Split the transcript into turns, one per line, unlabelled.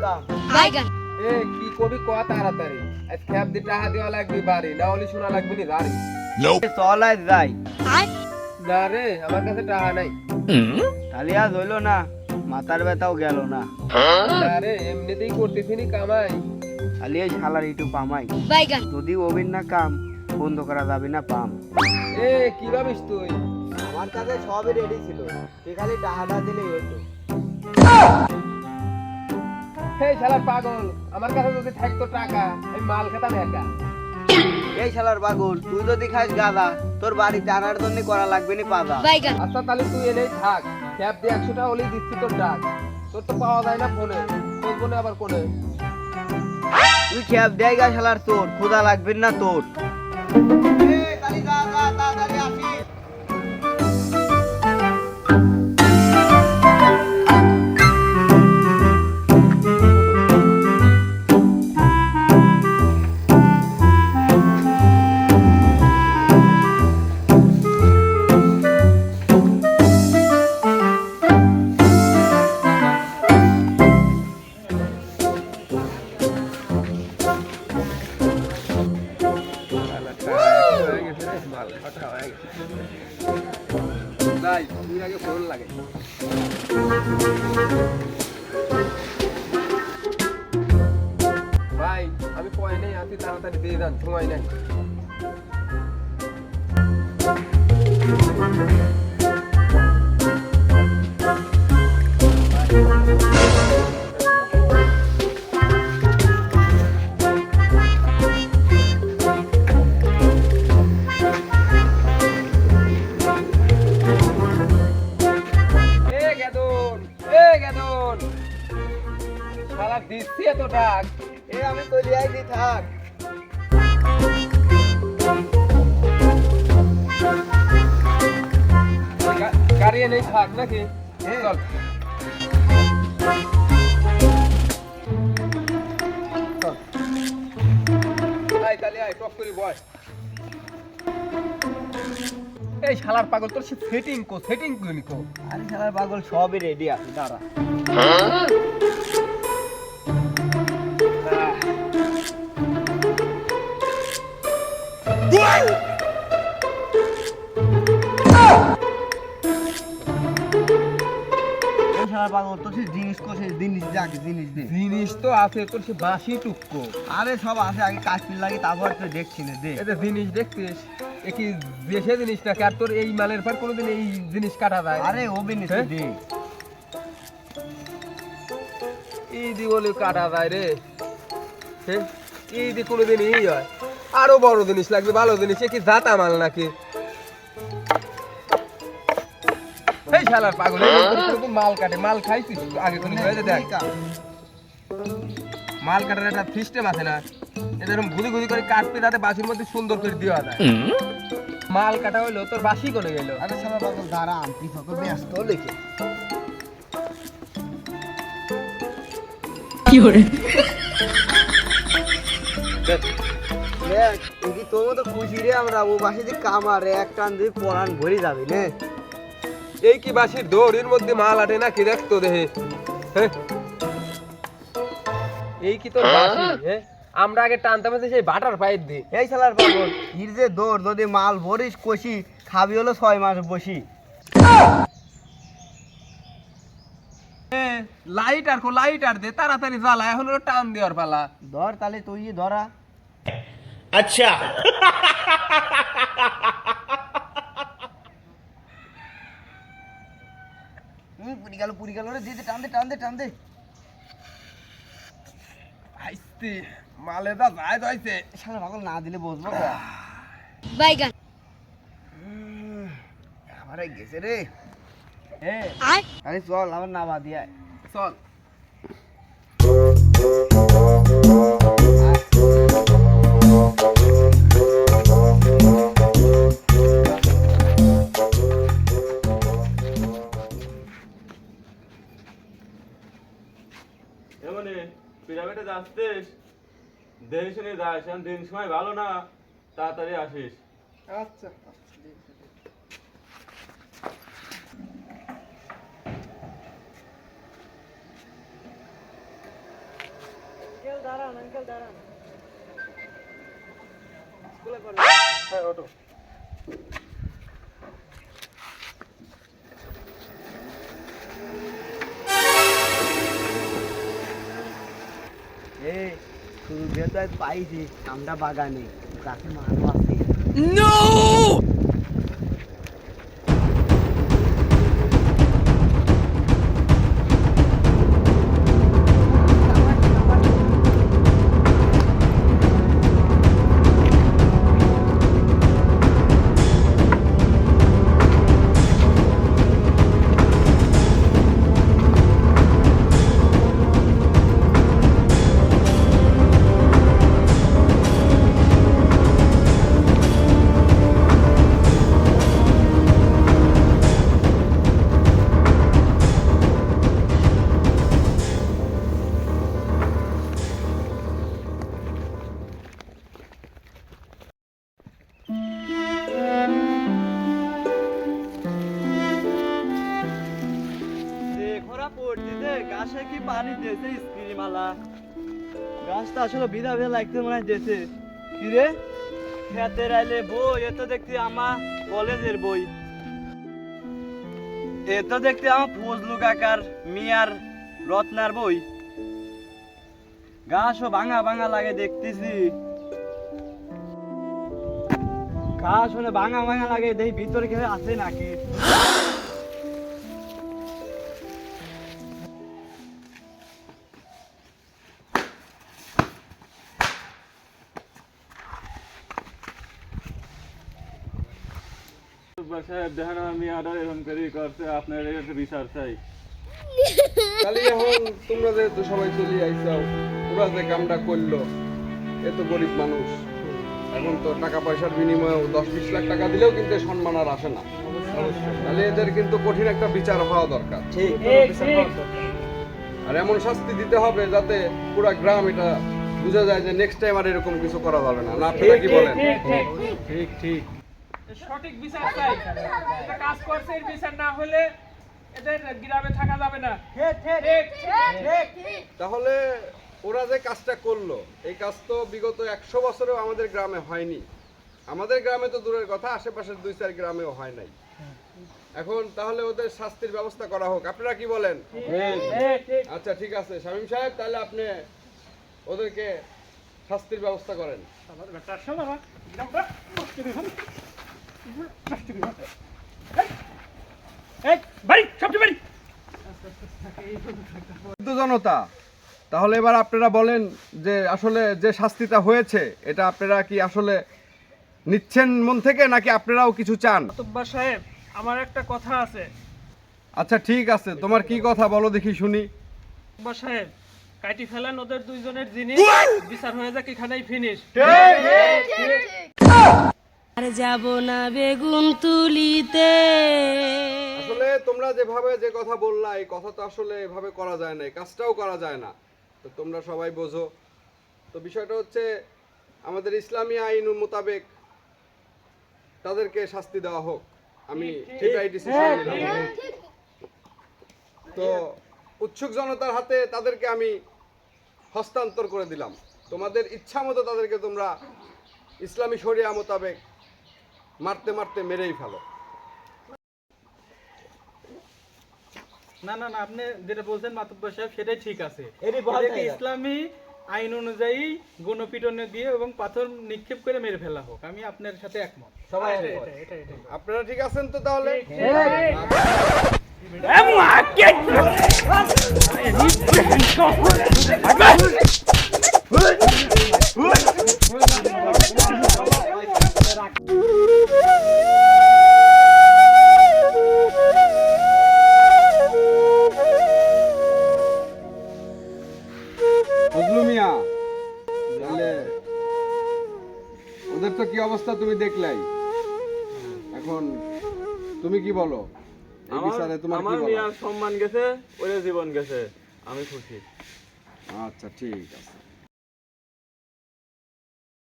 দাম
বাইগান
এ কি কবি ক তাড়াতাড়ি আজ খেপ দি টাকা দেওয়া লাগবে বাড়ি না হলে শোনা লাগবে নি গাড়ি
চল আজ যাই
আর
না রে আমার কাছে টাকা নাই
তাহলে আজ হইলো না মাথার ব্যথাও গেল না
না রে এমনিতেই করতেছি নি কামাই
তাহলে এই শালার একটু পামাই
বাইগান
যদি ওবিন না কাম বন্ধ করা যাবে না পাম
এ কি ভাবিস তুই
আমার কাছে সবই রেডি ছিল তুই খালি টাকাটা দিলেই হতো
হে শালা পাগল আমার কাছে যদি থাকতো টাকা আমি মাল খেতাম একা
এই শালার পাগল তুই যদি খাস গাদা তোর বাড়িতে আনার জন্য করা লাগবে না পাদা
বাইগান
আচ্ছা তাহলে তুই এনেই থাক ক্যাব দিয়ে 100 টাকা হলেই দিচ্ছি তোর ডাক তোর তো পাওয়া যায় না ফোনে খোঁজ ফোনে আবার কোনে
তুই খেপ দেয় গা শালার তোর খোদা লাগবে না তোর
ভাই তুই আগে ফোন লাগে ভাই আমি পয় নেই আপনি তাড়াতাড়ি দিয়ে দেন সময় নেই শালা দিচ্ছি এত ডাক
এ আমি তলিয়াই দি থাক
গাড়ি নেই থাক নাকি চল আয় তাহলে আয় টক করি বয় এই শালার পাগল তোর সে সেটিং করি কো
আরে শালার পাগল সবই রেডি আছে দাঁড়া পাগল তোর সে জিনিস কোথায় জিনিস দে আগে জিনিস দে
জিনিস তো আছে তোর সে বাসি টুককো
আরে সব আছে আগে কাশ্মীর লাগি তারপর তো দেখছি না দে
এটা জিনিস দেখছিস এ কি দেশে জিনিস নাকি আর তোর এই মালের পর কোনোদিন এই জিনিস কাটা যায়
আরে ও জিনিস দে
এই দি বলে কাটা যায় রে হ্যাঁ এই দি কোনোদিন এই হয় আরো বড় জিনিস লাগবে ভালো জিনিস এ কি জাতা মাল নাকি এই শালার পাগল তুই মাল কাটে মাল খাইছিস আগে কোন হয়ে দেখ মাল কাটার একটা সিস্টেম আছে না এরকম ঘুরি ঘুরি করে কাটতে যাতে বাসির মধ্যে সুন্দর করে দেওয়া যায় মাল কাটা হইলো তোর বাসি করে গেল
আরে শালার পাগল দাঁড়া তুই কত ব্যস্ত লিখে
কি হরে
দেখ তুই তোর মতো খুশি রে আমরা ও বাসে যে কামারে এক টান দিয়ে পরান ভরে যাবে নে
এই কি বাসির দৌড়ের মধ্যে মাল আটে না কি দেখতো দেহে হ্যাঁ এই কি তোর বাসি হ্যাঁ আমরা আগে টানতাম সেই বাটার পাইপ দিয়ে
এই শালার পাগল ইর যে দৌড় যদি মাল ভরিস কষি খাবি হলো 6 মাস বসি
লাইট আর দে তাড়াতাড়ি জ্বালা এখন হলো টান দেওয়ার পালা
ধর তাহলে তুই ধরা
अच्छा
পুরি গেল রে দিতে টান দে
আইস্তি মালে দা যায় যাইছে
শালা পাগল না দিলে বসবো
বাইগান
আমারে গেছে রে
আর
আরে চল আমার না বাদ দিয়ে
চল
পিরামিডে যাচ্ছিস দেরি শুনে যাস দিন সময় ভালো না তাড়াতাড়ি আসিস
আচ্ছা হ্যাঁ ওঠো।
এই শুরু দিয়ে তো আজ পাইছি আমরা বাগানে গাছে মানও আছে। খরা পড়তিতে গাছে কি পানি দিয়েছে স্প্রিমালা গাছটা আসলে বিধা বিধা লাগতে মনে হয় দিয়েছে কি রে খেতের আইলে বই এ তো দেখতে আমার কলেজের বই এ তো দেখতে আমার ফজলু কাকার মিয়ার রত্নার বই গাছও ভাঙা ভাঙা লাগে দেখতেছি ঘাস হলে ভাঙা ভাঙা লাগে দেখি ভিতরে কেউ আছে নাকি
সাহেব দেখেন আমি আর এরকম করে করছে আপনার একটা বিচার চাই।
তাহলে এখন তোমরা যেহেতু সবাই চলে আইসাও, ওরা যে কামটা করলো, এ তো গরিব মানুষ, এখন তো টাকা পয়সার বিনিময়ে 10-20 লাখ টাকা দিলেও কিন্তু এ সম্মান আর আসে না। তাহলে এদের কিন্তু কঠিন একটা বিচার হওয়া দরকার, আর এমন শাস্তি দিতে হবে যাতে পুরো গ্রাম এটা বুঝা যায় যে নেক্সট টাইম আর এরকম কিছু করা যাবে না। না আপনারা কি বলেন?
ঠিক ঠিক
সঠিক বিচার চাই। এটা কাজ করছে, এর বিচার না হলে এদের গ্রামে থাকা যাবে না।
তাহলে ওরা যে কাজটা করলো, এই কাজ তো বিগত 100 বছরেও আমাদের গ্রামে হয়নি। আমাদের গ্রামে তো দূরের কথা, আশেপাশের 2-4 গ্রামেও হয় নাই। এখন তাহলে ওদের শাস্তির ব্যবস্থা করা হোক, আপনারা কি বলেন? আচ্ছা ঠিক আছে শামীম সাহেব, তাহলে আপনি ওদেরকে শাস্তির ব্যবস্থা করেন। জনতা, তাহলে এবার আপনারা বলেন যে আসলে যে শাস্তিটা হয়েছে এটা আপনারা কি আসলে নিচ্ছেন মন থেকে, নাকি আপনারাও কিছু চান?
মাতব্বর সাহেব, আমার একটা কথা আছে।
আচ্ছা ঠিক আছে, তোমার কি কথা বলো দেখি শুনি।
মাতব্বর সাহেব, কাটি ফেলেন ওদের দুইজনের জিনিস, বিচার হয়ে যাক, এখানেই ফিনিশ।
আর যাব না বেগুন তুলিতে।
আসলে তোমরা যেভাবে যে কথা বললা, এই কথা তো আসলে এভাবে করা যায় না, এই কাজটাও করা যায় না। তো তোমরা সবাই বোঝো। তো বিষয়টা হচ্ছে আমাদের ইসলামী আইন মোতাবেক তাদেরকে শাস্তি দেওয়া হোক, আমি সেটাই ডিসিশন নিলাম। তো উৎসুক জনতার হাতে তাদেরকে আমি হস্তান্তর করে দিলাম। তোমাদের ইচ্ছা মতো তাদেরকে তোমরা ইসলামী শরিয়া মোতাবেক মারতে মারতে মেরেই ফেলো।
না না না, আপনি যেটা বলছেন মাতব্বর সাহেব সেটাই ঠিক আছে। এদেরকে ইসলামী আইন অনুযায়ী গণপিটনে দিয়ে এবং পাথর নিক্ষেপ করে মেরে ফেলা হোক, আমি আপনার সাথে একমত। সবাই
আপনারা ঠিক আছেন তো তাহলে? ফজলু মিয়া, তাহলে ওদের তো কি অবস্থা তুমি দেখলাই, এখন তুমি কি বলো এই বিচারে? তোমার কি
আমার
বলো?
মিয়ার সম্মান গেছে, ওরে জীবন গেছে, আমি খুশি।
আচ্ছা ঠিক আছে।